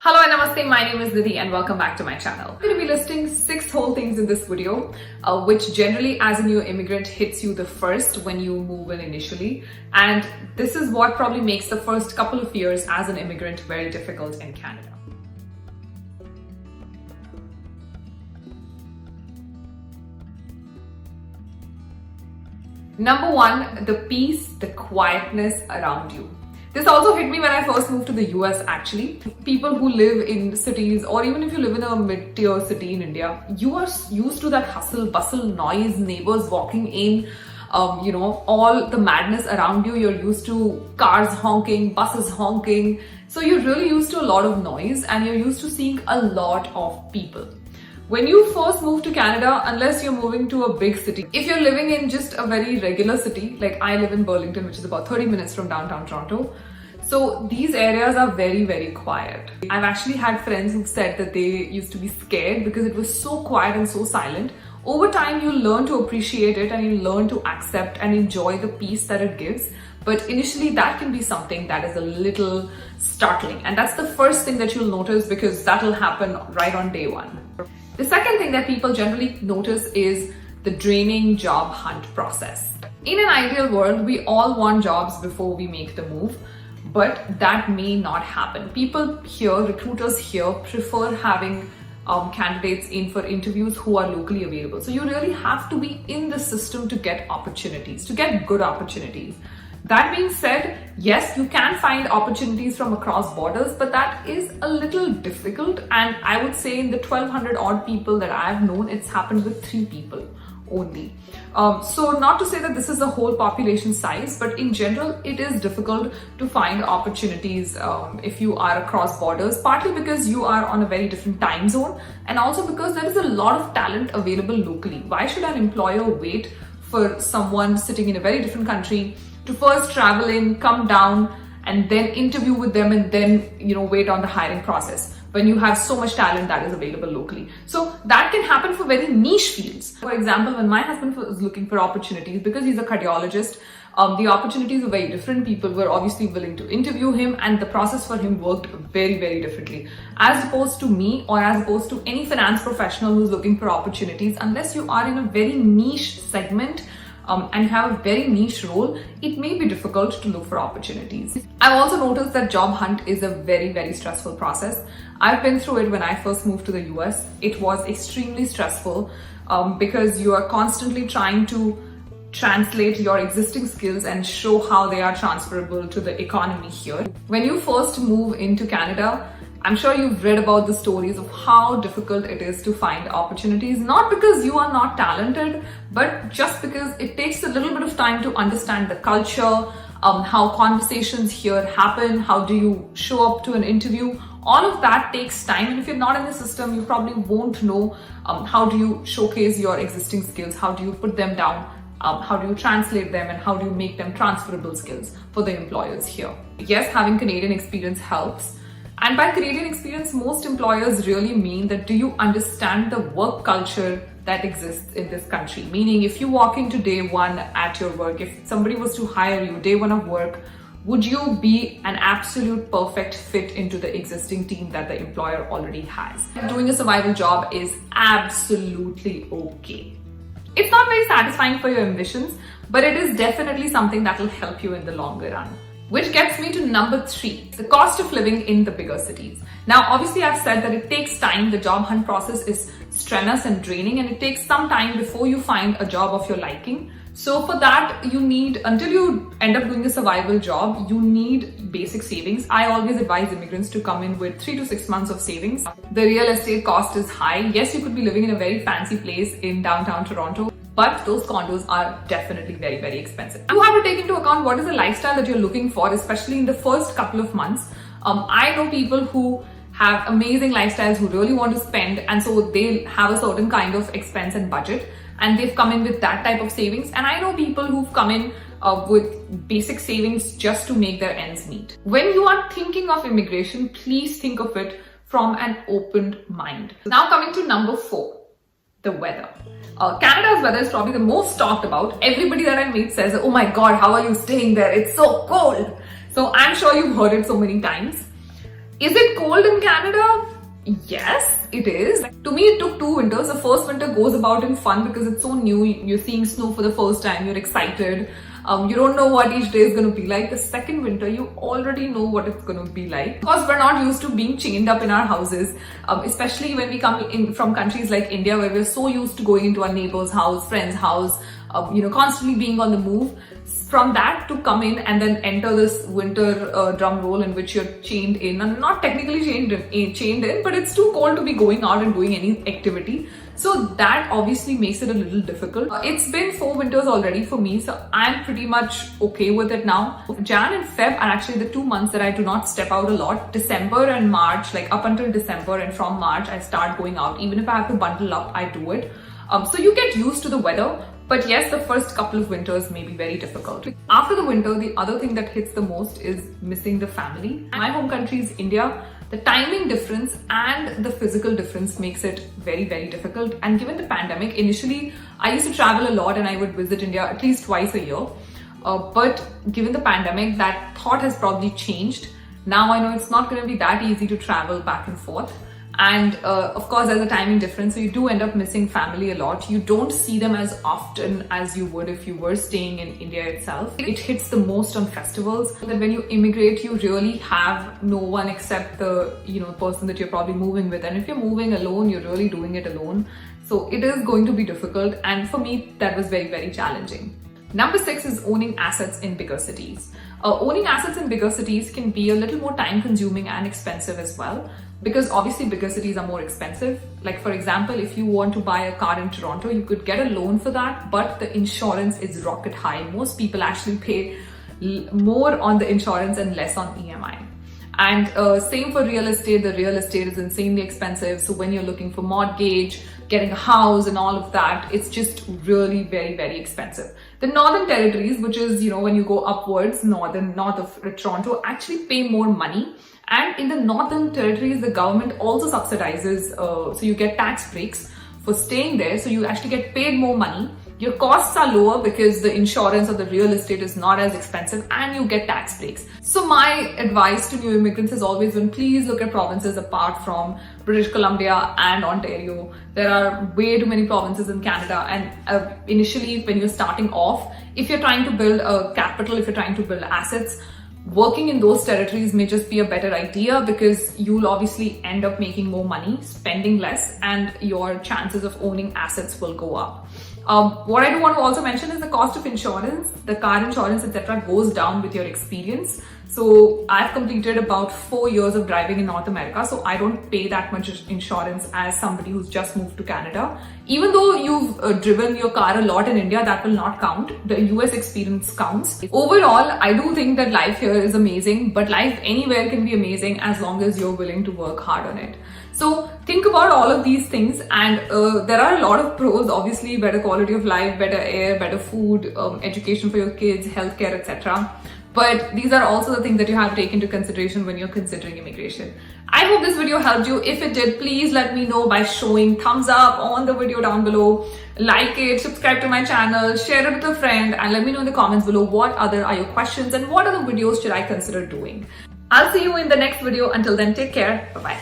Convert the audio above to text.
Hello and namaste, my name is Nidhi and welcome back to my channel. I'm going to be listing 6 whole things in this video, which generally as a new immigrant hits you the first when you move in initially. And this is what probably makes the first couple of years as an immigrant very difficult in Canada. Number 1, the peace, the quietness around you. This also hit me when I first moved to the US actually. People who live in cities, or even if you live in a mid-tier city in India, you are used to that hustle, bustle, noise, neighbors walking in, all the madness around you. You're used to cars honking, buses honking. So you're really used to a lot of noise and you're used to seeing a lot of people. When you first move to Canada, unless you're moving to a big city, if you're living in just a very regular city, like I live in Burlington, which is about 30 minutes from downtown Toronto, so these areas are very, very quiet. I've actually had friends who've said that they used to be scared because it was so quiet and so silent. Over time, you learn to appreciate it and you learn to accept and enjoy the peace that it gives. But initially, that can be something that is a little startling. And that's the first thing that you'll notice because that'll happen right on day one. The second thing that people generally notice is the draining job hunt process. In an ideal world, we all want jobs before we make the move, but that may not happen. People here, recruiters here, prefer having candidates in for interviews who are locally available. So you really have to be in the system to get opportunities, to get good opportunities. That being said, yes, you can find opportunities from across borders, but that is a little difficult. And I would say in the 1200 odd people that I've known, it's happened with 3 people only. So not to say that this is the whole population size, but in general, it is difficult to find opportunities if you are across borders, partly because you are on a very different time zone and also because there is a lot of talent available locally. Why should an employer wait for someone sitting in a very different country to first travel in, come down, and then interview with them and then, wait on the hiring process when you have so much talent that is available locally. So that can happen for very niche fields. For example, when my husband was looking for opportunities, because he's a cardiologist, the opportunities were very different. People were obviously willing to interview him and the process for him worked very, very differently. As opposed to me or as opposed to any finance professional who's looking for opportunities, unless you are in a very niche segment, and you have a very niche role, it may be difficult to look for opportunities. I've also noticed that job hunt is a very, very stressful process. I've been through it when I first moved to the US. It was extremely stressful because you are constantly trying to translate your existing skills and show how they are transferable to the economy here. When you first move into Canada, I'm sure you've read about the stories of how difficult it is to find opportunities, not because you are not talented, but just because it takes a little bit of time to understand the culture, how conversations here happen, how do you show up to an interview. All of that takes time, and if you're not in the system, you probably won't know how do you showcase your existing skills, how do you put them down, how do you translate them, and how do you make them transferable skills for the employers here. Yes, having Canadian experience helps. And by Canadian experience, most employers really mean that do you understand the work culture that exists in this country? Meaning, if you walk into day one at your work, if somebody was to hire you day one of work, would you be an absolute perfect fit into the existing team that the employer already has? Doing a survival job is absolutely okay. It's not very satisfying for your ambitions, but it is definitely something that will help you in the longer run. Which gets me to number 3, the cost of living in the bigger cities. Now, obviously I've said that it takes time. The job hunt process is strenuous and draining, and it takes some time before you find a job of your liking. So for that, you need, until you end up doing a survival job, you need basic savings. I always advise immigrants to come in with 3 to 6 months of savings. The real estate cost is high. Yes, you could be living in a very fancy place in downtown Toronto, but those condos are definitely very, very expensive. You have to take into account what is the lifestyle that you're looking for, especially in the first couple of months. I know people who have amazing lifestyles who really want to spend, and so they have a certain kind of expense and budget, and they've come in with that type of savings. And I know people who've come in with basic savings just to make their ends meet. When you are thinking of immigration, please think of it from an open mind. Now coming to number 4, the weather. Canada's weather is probably the most talked about. Everybody that I meet says, oh my God, how are you staying there? It's so cold. So I'm sure you've heard it so many times. Is it cold in Canada? Yes, it is. To me, it took 2 winters. The first winter goes about in fun because it's so new. You're seeing snow for the first time. You're excited. You don't know what each day is going to be like. The second winter, you already know what it's going to be like. Because we're not used to being chained up in our houses, especially when we come in from countries like India, where we're so used to going into our neighbor's house, friend's house, constantly being on the move. From that to come in and then enter this winter drum roll in which you're chained in, and not technically chained in, but it's too cold to be going out and doing any activity. So that obviously makes it a little difficult. It's been 4 winters already for me, so I'm pretty much okay with it now. Jan and Feb are actually the 2 months that I do not step out a lot. December and March, like up until December, and from March I start going out. Even if I have to bundle up, I do it. So you get used to the weather. But yes, the first couple of winters may be very difficult. After the winter, the other thing that hits the most is missing the family. My home country is India. The timing difference and the physical difference makes it very, very difficult. And given the pandemic, initially I used to travel a lot and I would visit India at least twice a year. But given the pandemic, that thought has probably changed. Now I know it's not going to be that easy to travel back and forth. And of course, there's a timing difference, so you do end up missing family a lot. You don't see them as often as you would if you were staying in India itself. It hits the most on festivals. That when you immigrate, you really have no one except the person that you're probably moving with. And if you're moving alone, you're really doing it alone. So it is going to be difficult. And for me, that was very, very challenging. Number 6 is owning assets in bigger cities. Owning assets in bigger cities can be a little more time consuming and expensive as well, because obviously bigger cities are more expensive. Like for example, if you want to buy a car in Toronto, you could get a loan for that, but the insurance is rocket high. Most people actually pay more on the insurance and less on EMI. And same for real estate. The real estate is insanely expensive. So when you're looking for mortgage, getting a house and all of that, it's just really very, very expensive. The Northern Territories, which is, when you go upwards, north of Toronto, actually pay more money. And in the Northern Territories, the government also subsidizes, so you get tax breaks for staying there. So you actually get paid more money. Your costs are lower because the insurance of the real estate is not as expensive, and you get tax breaks. So my advice to new immigrants has always been, please look at provinces apart from British Columbia and Ontario. There are way too many provinces in Canada, and initially when you're starting off, if you're trying to build a capital, if you're trying to build assets, working in those territories may just be a better idea, because you'll obviously end up making more money, spending less, and your chances of owning assets will go up. What I do want to also mention is the cost of insurance. The car insurance, etc., goes down with your experience. So I've completed about 4 years of driving in North America, so I don't pay that much insurance as somebody who's just moved to Canada. Even though you've driven your car a lot in India, that will not count. The US experience counts. Overall, I do think that life here is amazing, but life anywhere can be amazing as long as you're willing to work hard on it. So think about all of these things, and there are a lot of pros, obviously, better quality of life, better air, better food, education for your kids, healthcare, etc. But these are also the things that you have to take into consideration when you're considering immigration. I hope this video helped you. If it did, please let me know by showing thumbs up on the video down below. Like it, subscribe to my channel, share it with a friend, and let me know in the comments below what other are your questions and what other videos should I consider doing. I'll see you in the next video. Until then, take care. Bye-bye.